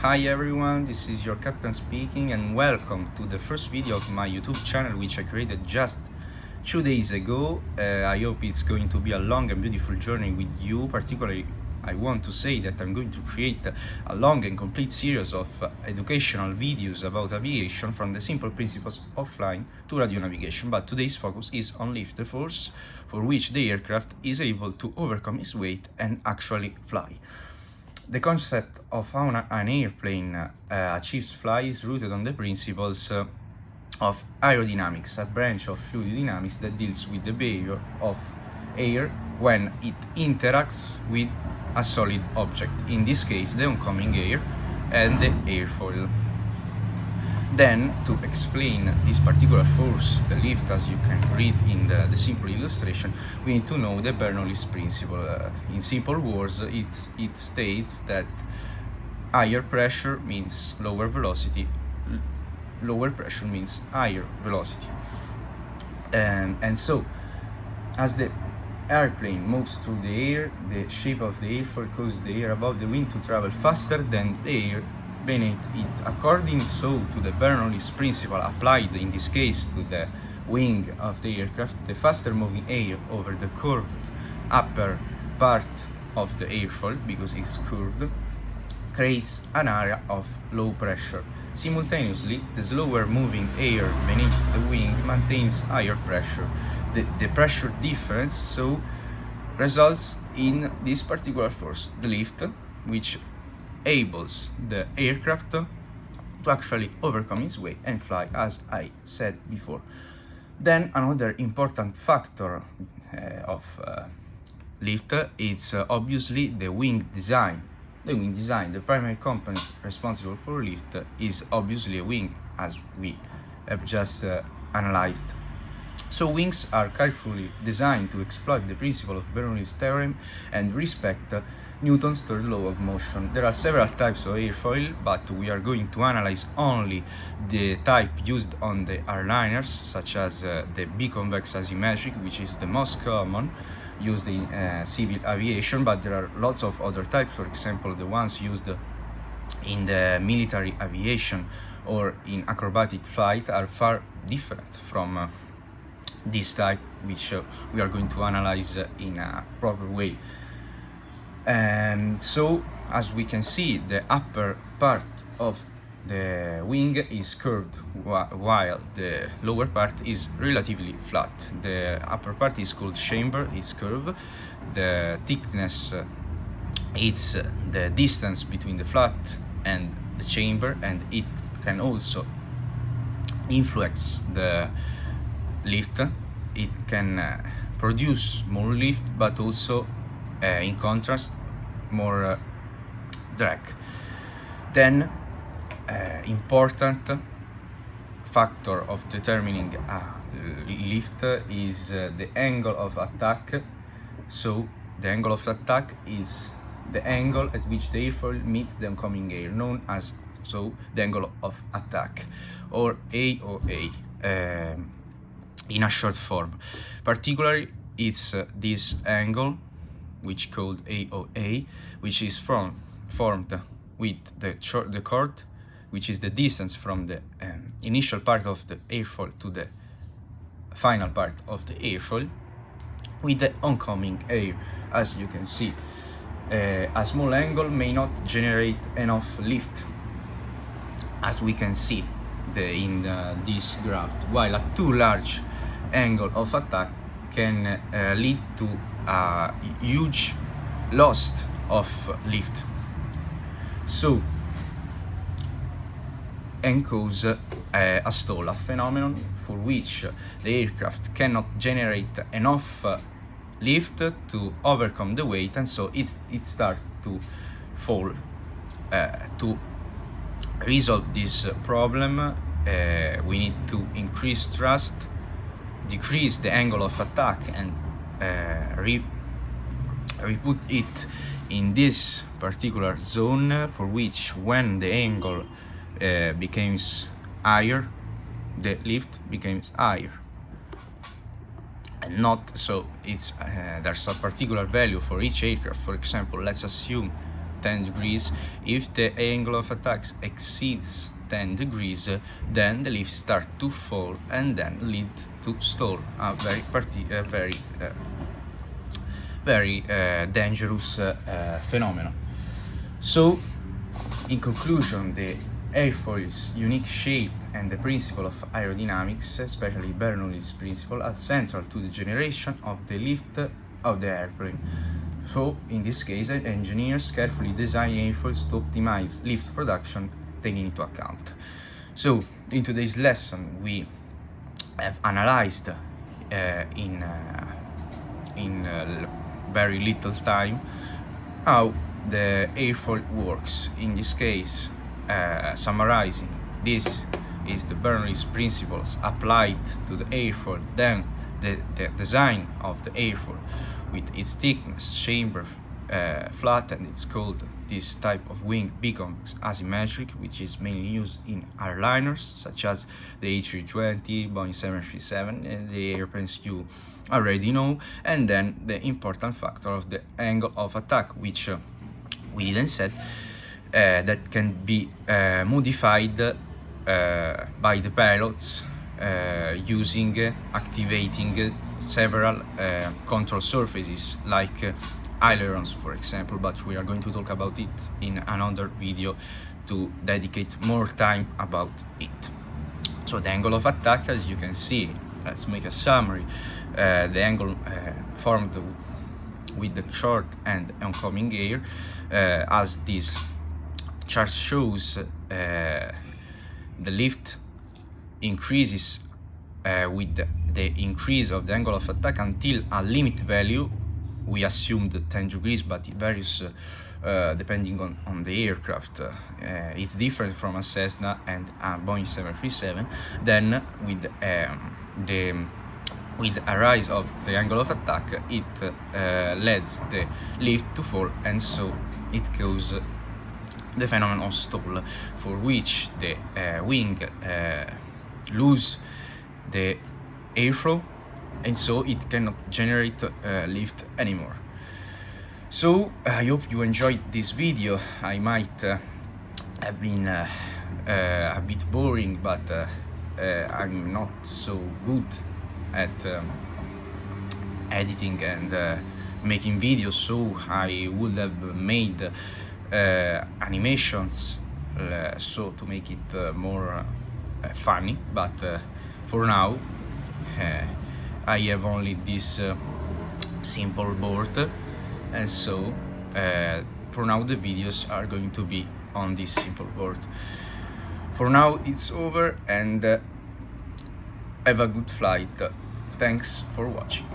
Hi everyone, this is your captain speaking and welcome to the first video of my YouTube channel, which I created just 2 days ago. I hope it's going to be a long and beautiful journey with you. Particularly, I want to say that I'm going to create a long and complete series of educational videos about aviation, from the simple principles of flying to radio navigation. But today's focus is on lift force, for which the aircraft is able to overcome its weight and actually fly. The concept of how an airplane achieves flight is rooted on the principles of aerodynamics, a branch of fluid dynamics that deals with the behavior of air when it interacts with a solid object, in this case the oncoming air and the airfoil. Then, to explain this particular force, the lift, as you can read in the simple illustration, we need to know the Bernoulli's principle. In simple words, it states that higher pressure means lower velocity, lower pressure means higher velocity. And so, as the airplane moves through the air, the shape of the airfoil causes the air above the wing to travel faster than the air beneath it. According to the Bernoulli's principle applied in this case to the wing of the aircraft, the faster moving air over the curved upper part of the airfoil, because it's curved, creates an area of low pressure. Simultaneously, the slower moving air beneath the wing maintains higher pressure. The pressure difference so results in this particular force, the lift, which enables the aircraft to actually overcome its weight and fly, as I said before. Then another important factor of lift is obviously the wing design. The wing design, the primary component responsible for lift, is obviously a wing, as we have just analyzed. So wings are carefully designed to exploit the principle of Bernoulli's theorem and respect Newton's third law of motion. There are several types of airfoil, but we are going to analyze only the type used on the airliners, such as the biconvex asymmetric, which is the most common used in civil aviation, but there are lots of other types. For example, the ones used in the military aviation or in acrobatic flight are far different from this type, which we are going to analyze in a proper way. And so, as we can see, the upper part of the wing is curved, while the lower part is relatively flat. The upper part is called chamber, it's curved. The thickness is the distance between the flat and the chamber, and it can also influence the lift. It can produce more lift, but also in contrast more drag. Then important factor of determining lift is the angle of attack. So the angle of attack is the angle at which the airfoil meets the oncoming air, known as the angle of attack, or AOA in a short form. Particularly, it's this angle, which called AOA, which is formed with the chord, which is the distance from the initial part of the airfoil to the final part of the airfoil, with the oncoming air. As you can see, a small angle may not generate enough lift, as we can see in this graph, while a too large angle of attack can lead to a huge loss of lift, so and cause a stall, a phenomenon for which the aircraft cannot generate enough lift to overcome the weight, and so it starts to fall. To resolve this problem, we need to increase thrust, decrease the angle of attack, and re-put it in this particular zone, for which, when the angle becomes higher, the lift becomes higher. And not so, it's there's a particular value for each aircraft. For example, let's assume 10 degrees. If the angle of attack exceeds 10 degrees, then the lift starts to fall and then lead to stall. A very dangerous phenomenon. So, in conclusion, the airfoil's unique shape and the principle of aerodynamics, especially Bernoulli's principle, are central to the generation of the lift of the airplane. So, in this case, engineers carefully design airfoils to optimize lift production, taking into account. So, in today's lesson, we have analyzed in very little time how the airfoil works. In this case, summarizing, this is the Bernoulli's principles applied to the airfoil, then the design of the airfoil with its thickness, chamber, flattened. It's called this type of wing biconvex asymmetric, which is mainly used in airliners such as the A320, Boeing 737, and the airplanes you already know. And then the important factor of the angle of attack, which we didn't set, that can be modified by the pilots activating several control surfaces like ailerons, for example, but we are going to talk about it in another video to dedicate more time about it. So the angle of attack, as you can see, let's make a summary. The angle formed with the chord and oncoming air, as this chart shows, the lift increases with the increase of the angle of attack until a limit value. We assumed 10 degrees, but it varies depending on the aircraft. It's different from a Cessna and a Boeing 737. Then with a rise of the angle of attack, it leads the lift to fall, and so it causes the phenomenon of stall, for which the wing lose the airflow, and so it cannot generate lift anymore. So I hope you enjoyed this video. I might have been a bit boring, but I'm not so good at editing and making videos, so I would have made animations so to make it more funny, but for now I have only this simple board, and so for now the videos are going to be on this simple board. For now it's over, and have a good flight. Thanks for watching.